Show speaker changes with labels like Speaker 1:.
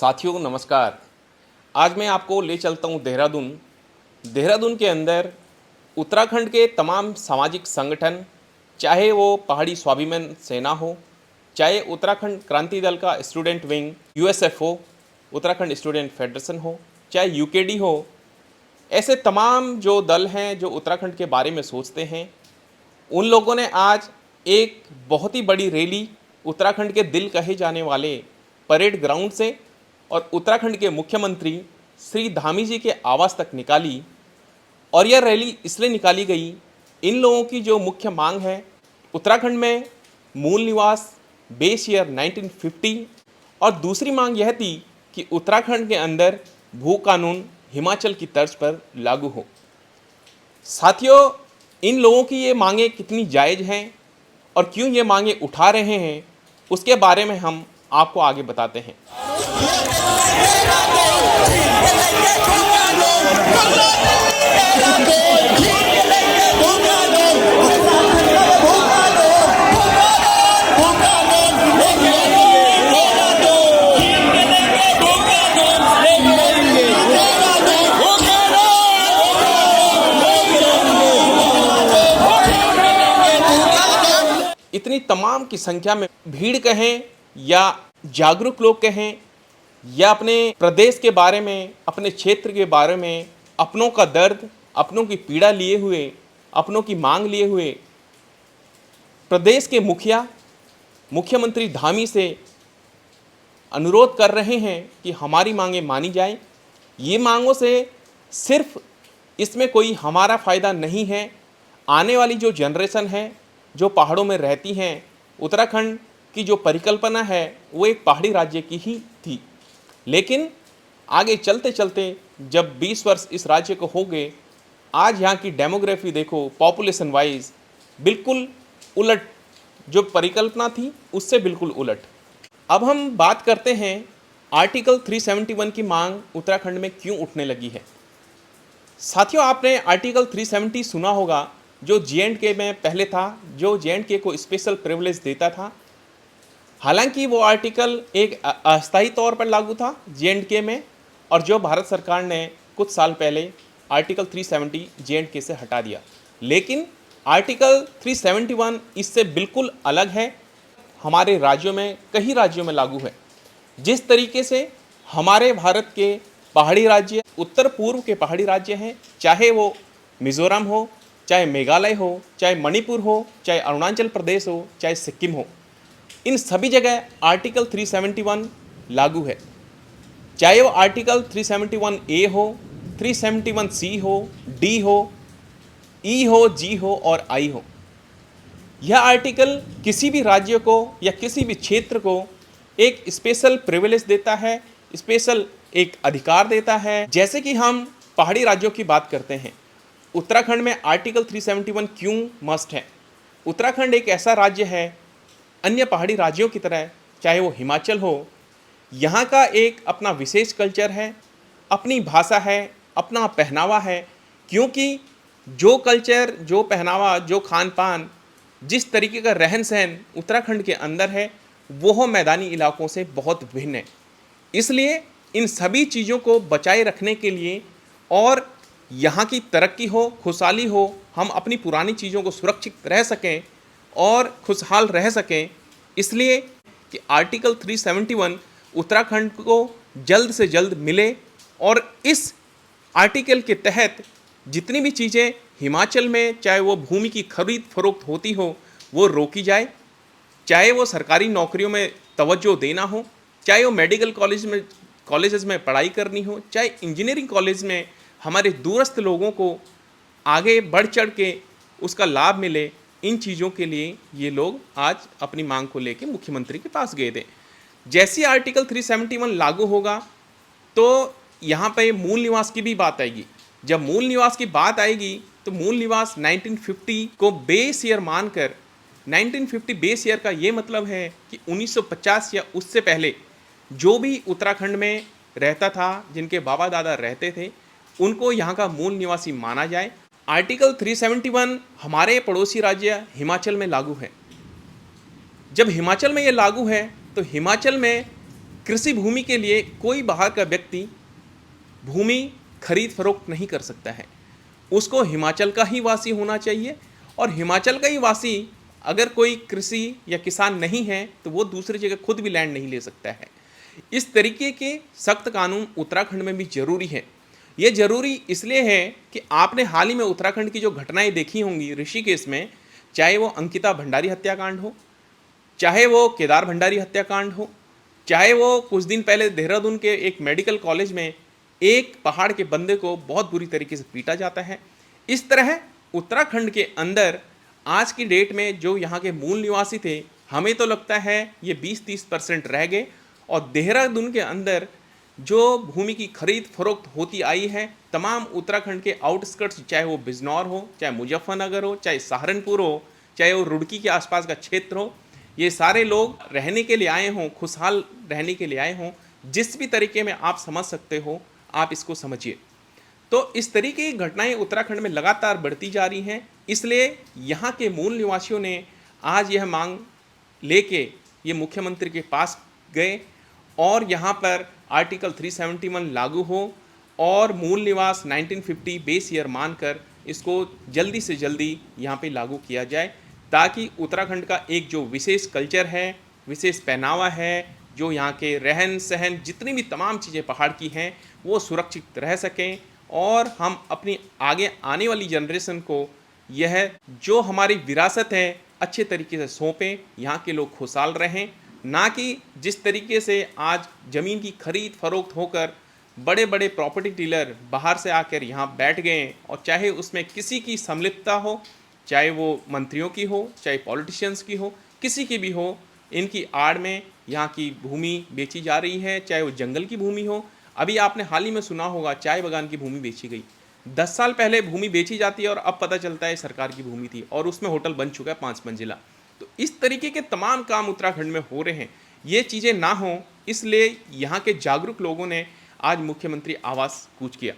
Speaker 1: साथियों नमस्कार। आज मैं आपको ले चलता हूँ देहरादून। देहरादून के अंदर उत्तराखंड के तमाम सामाजिक संगठन, चाहे वो पहाड़ी स्वाभिमान सेना हो, चाहे उत्तराखंड क्रांति दल का स्टूडेंट विंग यूएसएफ हो, उत्तराखंड स्टूडेंट फेडरेशन हो, चाहे यूकेडी हो, ऐसे तमाम जो दल हैं जो उत्तराखंड के बारे में सोचते हैं, उन लोगों ने आज एक बहुत ही बड़ी रैली उत्तराखंड के दिल कहे जाने वाले परेड ग्राउंड से और उत्तराखंड के मुख्यमंत्री श्री धामी जी के आवास तक निकाली। और यह रैली इसलिए निकाली गई, इन लोगों की जो मुख्य मांग है, उत्तराखंड में मूल निवास बेस ईयर 1950 और दूसरी मांग यह थी कि उत्तराखंड के अंदर भू कानून हिमाचल की तर्ज पर लागू हो। साथियों, इन लोगों की ये मांगें कितनी जायज़ हैं और क्यों ये मांगें उठा रहे हैं, उसके बारे में हम आपको आगे बताते हैं। इतनी तमाम की संख्या में भीड़ कहें या जागरूक लोग कहें या अपने प्रदेश के बारे में, अपने क्षेत्र के बारे में, अपनों का दर्द, अपनों की पीड़ा लिए हुए, अपनों की मांग लिए हुए प्रदेश के मुख्यमंत्री धामी से अनुरोध कर रहे हैं कि हमारी मांगें मानी जाएं। ये मांगों से सिर्फ इसमें कोई हमारा फ़ायदा नहीं है। आने वाली जो जनरेशन है, जो पहाड़ों में रहती हैं, उत्तराखंड की जो परिकल्पना है वो एक पहाड़ी राज्य की ही थी, लेकिन आगे चलते चलते जब 20 वर्ष इस राज्य को हो गए, आज यहाँ की डेमोग्राफी देखो, पॉपुलेशन वाइज बिल्कुल उलट, जो परिकल्पना थी उससे बिल्कुल उलट। अब हम बात करते हैं आर्टिकल 371 की मांग उत्तराखंड में क्यों उठने लगी है। साथियों, आपने आर्टिकल 370 सुना होगा, जो जे.एंड.के में पहले था, जो जे.एंड.के को स्पेशल प्रिविलेज देता था। हालांकि वो आर्टिकल एक अस्थायी तौर पर लागू था जे.एंड.के में, और जो भारत सरकार ने कुछ साल पहले आर्टिकल 370 जे.एंड.के से हटा दिया। लेकिन आर्टिकल 371 इससे बिल्कुल अलग है। हमारे राज्यों में, कई राज्यों में लागू है। जिस तरीके से हमारे भारत के पहाड़ी राज्य, उत्तर पूर्व के पहाड़ी राज्य हैं, चाहे वो मिज़ोरम हो, चाहे मेघालय हो, चाहे मणिपुर हो, चाहे अरुणाचल प्रदेश हो, चाहे सिक्किम हो, इन सभी जगह आर्टिकल 371 लागू है। चाहे वो आर्टिकल 371 ए हो, 371 सी हो, डी हो, ई हो, जी हो और आई हो। यह आर्टिकल किसी भी राज्य को या किसी भी क्षेत्र को एक स्पेशल प्रिविलेज देता है, स्पेशल एक अधिकार देता है। जैसे कि हम पहाड़ी राज्यों की बात करते हैं, उत्तराखंड में आर्टिकल 371 क्यों मस्ट है। उत्तराखंड एक ऐसा राज्य है, अन्य पहाड़ी राज्यों की तरह, चाहे वो हिमाचल हो, यहाँ का एक अपना विशेष कल्चर है, अपनी भाषा है, अपना पहनावा है। क्योंकि जो कल्चर, जो पहनावा, जो खान पान, जिस तरीके का रहन सहन उत्तराखंड के अंदर है, वो मैदानी इलाकों से बहुत भिन्न है। इसलिए इन सभी चीज़ों को बचाए रखने के लिए और यहाँ की तरक्की हो, खुशहाली हो, हम अपनी पुरानी चीज़ों को सुरक्षित रह सकें और खुशहाल रह सकें, इसलिए कि आर्टिकल 371 उत्तराखंड को जल्द से जल्द मिले और इस आर्टिकल के तहत जितनी भी चीज़ें हिमाचल में, चाहे वो भूमि की खरीद फरोख्त होती हो, वो रोकी जाए। चाहे वो सरकारी नौकरियों में तवज्जो देना हो, चाहे वो मेडिकल कॉलेजेस में पढ़ाई करनी हो, चाहे इंजीनियरिंग कॉलेज में हमारे दूरस्थ लोगों को आगे बढ़ चढ़ के उसका लाभ मिले। इन चीज़ों के लिए ये लोग आज अपनी मांग को लेकर मुख्यमंत्री के पास गए थे। जैसे आर्टिकल 371 लागू होगा तो यहाँ पे मूल निवास की भी बात आएगी। जब मूल निवास की बात आएगी तो मूल निवास 1950 को बेस ईयर मानकर, 1950 बेस ईयर का ये मतलब है कि 1950 या उससे पहले जो भी उत्तराखंड में रहता था, जिनके बाबा दादा रहते थे, उनको यहाँ का मूल निवासी माना जाए। आर्टिकल 371 हमारे पड़ोसी राज्य हिमाचल में लागू है। जब हिमाचल में ये लागू है तो हिमाचल में कृषि भूमि के लिए कोई बाहर का व्यक्ति भूमि खरीद फरोख्त नहीं कर सकता है। उसको हिमाचल का ही वासी होना चाहिए, और हिमाचल का ही वासी अगर कोई कृषि या किसान नहीं है तो वो दूसरी जगह खुद भी लैंड नहीं ले सकता है। इस तरीके के सख्त कानून उत्तराखंड में भी जरूरी है। ये जरूरी इसलिए है कि आपने हाल ही में उत्तराखंड की जो घटनाएं देखी होंगी ऋषिकेश में, चाहे वो अंकिता भंडारी हत्याकांड हो, चाहे वो केदार भंडारी हत्याकांड हो, चाहे वो कुछ दिन पहले देहरादून के एक मेडिकल कॉलेज में एक पहाड़ के बंदे को बहुत बुरी तरीके से पीटा जाता है। इस तरह उत्तराखंड के अंदर आज की डेट में जो यहाँ के मूल निवासी थे, हमें तो लगता है ये 20-30% रह गए, और देहरादून के अंदर जो भूमि की खरीद फरोख्त होती आई है, तमाम उत्तराखंड के आउटस्कर्ट्स, चाहे वो बिजनौर हो, चाहे मुजफ्फरनगर हो, चाहे सहारनपुर हो, चाहे वो रुड़की के आसपास का क्षेत्र हो, ये सारे लोग रहने के लिए आए हों, खुशहाल रहने के लिए आए हों। जिस भी तरीके में आप समझ सकते हो, आप इसको समझिए। तो इस तरीके की घटनाएं उत्तराखंड में लगातार बढ़ती जा रही हैं। इसलिए यहाँ के मूल निवासियों ने आज यह मांग लेके ये मुख्यमंत्री के पास गए, और यहाँ पर आर्टिकल 371 लागू हो और मूल निवास 1950 बेस ईयर मानकर इसको जल्दी से जल्दी यहाँ पे लागू किया जाए, ताकि उत्तराखंड का एक जो विशेष कल्चर है, विशेष पहनावा है, जो यहाँ के रहन सहन, जितनी भी तमाम चीज़ें पहाड़ की हैं, वो सुरक्षित रह सकें, और हम अपनी आगे आने वाली जनरेशन को यह जो हमारी विरासत है अच्छे तरीके से सौंपें, यहाँ के लोग खुशहाल रहें। ना कि जिस तरीके से आज ज़मीन की खरीद फरोख्त होकर बड़े बड़े प्रॉपर्टी डीलर बाहर से आकर यहाँ बैठ गए, और चाहे उसमें किसी की सम्मिलितता हो, चाहे वो मंत्रियों की हो, चाहे पॉलिटिशियंस की हो, किसी की भी हो, इनकी आड़ में यहाँ की भूमि बेची जा रही है, चाहे वो जंगल की भूमि हो। अभी आपने हाल ही में सुना होगा चाय बागान की भूमि बेची गई। 10 साल पहले भूमि बेची जाती है और अब पता चलता है सरकार की भूमि थी, और उसमें होटल बन चुका है 5 मंजिला। तो इस तरीके के तमाम काम उत्तराखंड में हो रहे हैं। ये चीज़ें ना हों, इसलिए यहाँ के जागरूक लोगों ने आज मुख्यमंत्री आवास कूच किया।